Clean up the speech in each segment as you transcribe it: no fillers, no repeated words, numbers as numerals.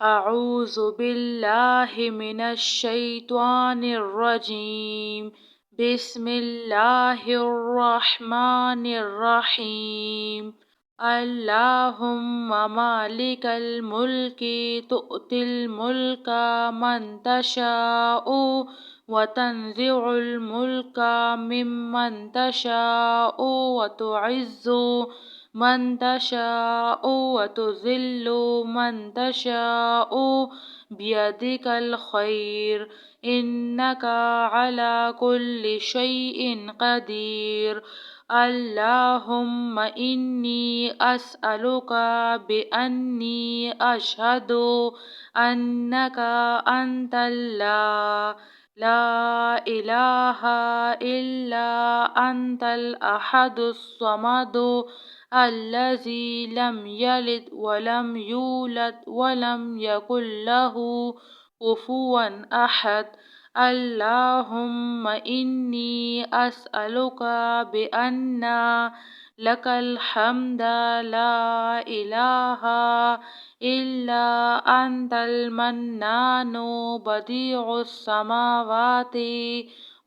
اعوذ باللہ من الشیطان الرجیم بسم اللہ الرحمن الرحیم اللہم مالک الملک تؤتی الملک من تشاء وتنزع الملک ممن تشاء وتعز من تشاء وتذل من تشاء بيدك الخير إنك على كل شيء قدير اللهم إني أسألك بأني أشهد أنك أنت الله لا إله إلا أنت الأحد الصمد الذي لم يلد ولم يولد ولم يكن له كفوا أحد اللهم إني أسألك بأن لك الحمد لا إله إلا أنت المنان بديع السماوات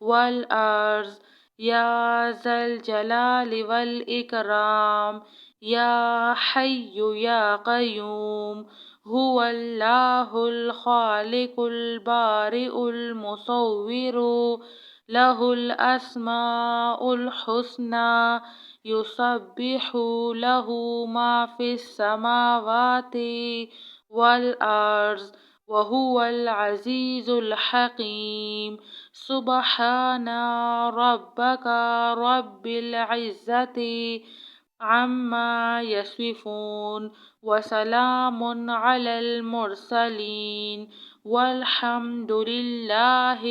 والأرض يا ذا الجلال والإكرام يا حي يا قيوم هو الله الخالق البارئ المصور له الأسماء الحسنى يسبح له ما في السماوات والأرض وهو العزيز الحكيم سبحان ربك رب العزة عما يصفون وسلام على المرسلين والحمد لله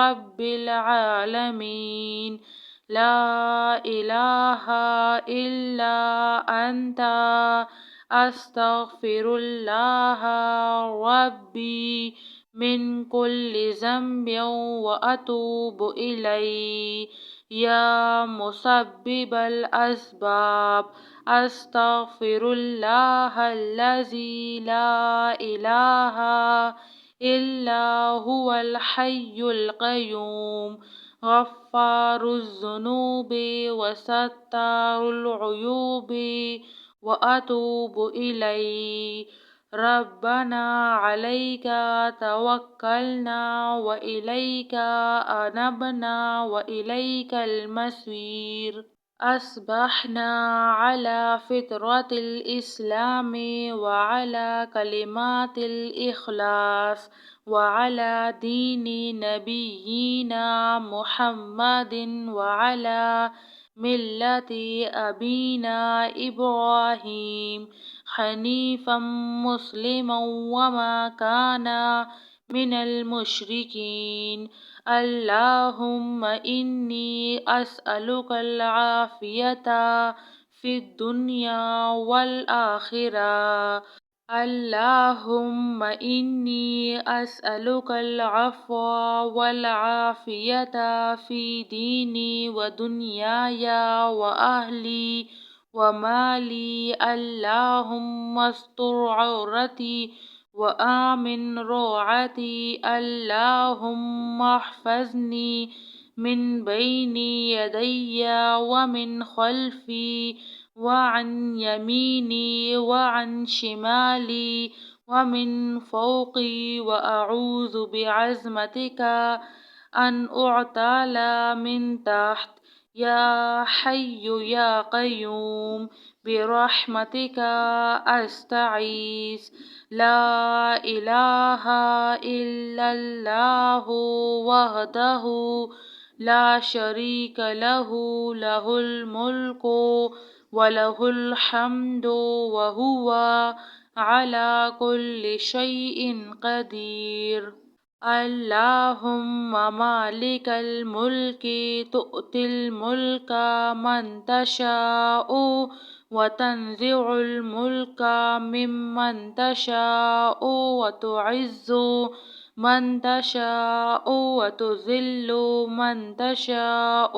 رب العالمين لا إله إلا أنت أستغفر الله ربي من كل ذنب وأتوب إليه يا مسبب الأسباب أستغفر الله الذي لا إله إلا هو الحي القيوم غفار الذنوب وستار العيوب وأتوب إليه ربنا عليك توكلنا وإليك أنبنا وإليك المصير أصبحنا على فطرة الإسلام وعلى كلمات الإخلاص وعلى دين نبينا محمد وعلى ملة أبينا إبراهيم حنيفا مسلما وما كان من المشركين اللهم إني أسألك العافية في الدنيا والآخرة اللهم إني أسألك العفو والعافية في ديني ودنياي وأهلي ومالي اللهم استر عورتي وآمن روعتي اللهم احفظني من بين يدي ومن خلفي وعن يميني وعن شمالي ومن فوقي وأعوذ بعظمتك أن أعتال من تحت يا حي يا قيوم برحمتك أستعيذ لا إله إلا الله وحده لا شريك له له الملك وله الحمد وهو على كل شيء قدير اللهم مالك الملك تؤتي الملك من تشاء وتنزع الملك ممن تشاء وتعز من تشاء وتذل من تشاء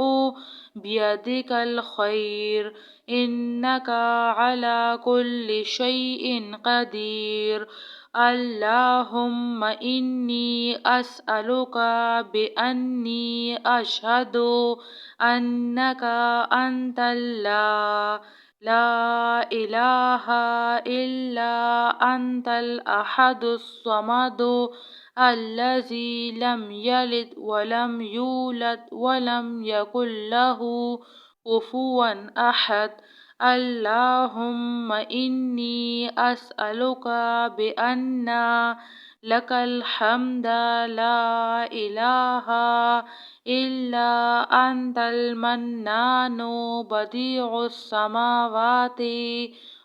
بيدك الخير إنك على كل شيء قدير اللهم إني أسألك بأني أشهد أنك أنت الله لا إله إلا أنت الأحد الصمد الذي لم يلد ولم يولد ولم يكن له كفوا أحد. اللهم إني أسألك بأن لك الحمد لا إله إلا أنت المنان بديع السماوات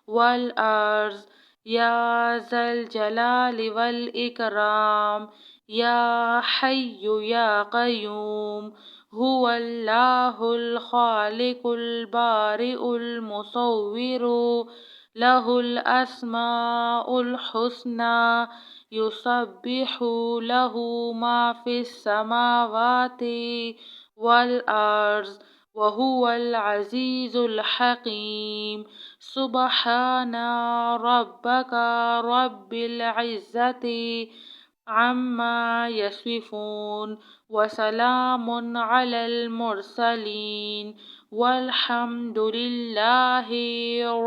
والأرض يا ذا الجلال والإكرام يا حي يا قيوم هو الله الخالق البارئ المصور له الأسماء الحسنى يسبح له ما في السماوات والأرض وهو العزيز الحكيم. سبحان ربك رب العزة عما يصفون وسلام على المرسلين والحمد لله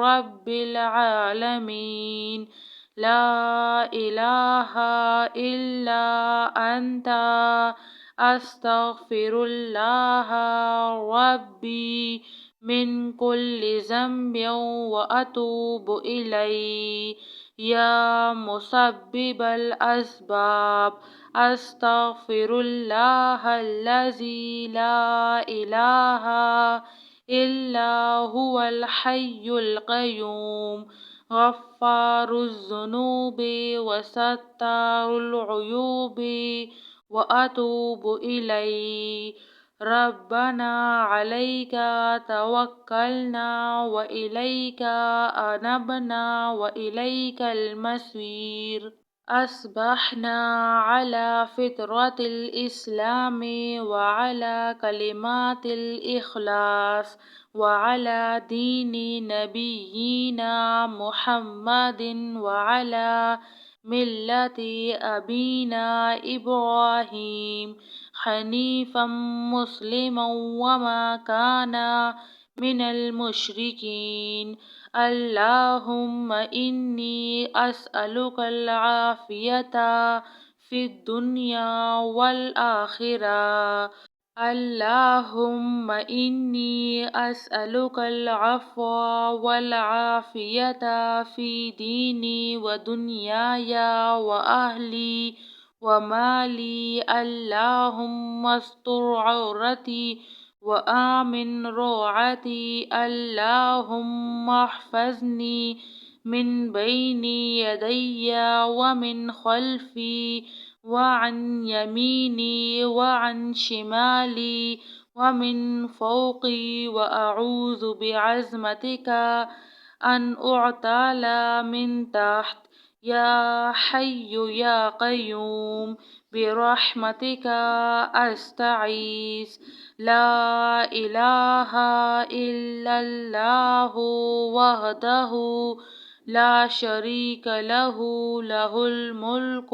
رب العالمين. لا إله إلا أنت أستغفر الله ربي من كل ذنب وأتوب إليه. يا مسبب الأسباب أستغفر الله الذي لا إله إلا هو الحي القيوم غفار الذنوب وستار العيوب وأتوب إليه. ربنا عليك توكلنا وإليك أنبنا وإليك المصير. أصبحنا على فطرة الإسلام وعلى كلمات الإخلاص وعلى دين نبينا محمد وعلى ملة أبينا إبراهيم حنيفا مسلما وما كان من المشركين. اللهم إني أسألك العافية في الدنيا والآخرة. اللهم إني أسألك العفو والعافية في ديني ودنياي وأهلي ومالي. اللهم استر عورتي وآمن روعتي. اللهم احفظني من بين يدي ومن خلفي وعن يميني وعن شمالي ومن فوقي وأعوذ بعظمتك أن أعتال من تحت. يا حي يا قيوم برحمتك أستعيذ. لا إله إلا الله وحده لا شريك له له الملك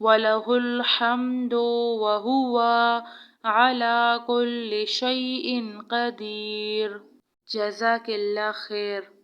وله الحمد وهو على كل شيء قدير. جزاك اللہ خیر.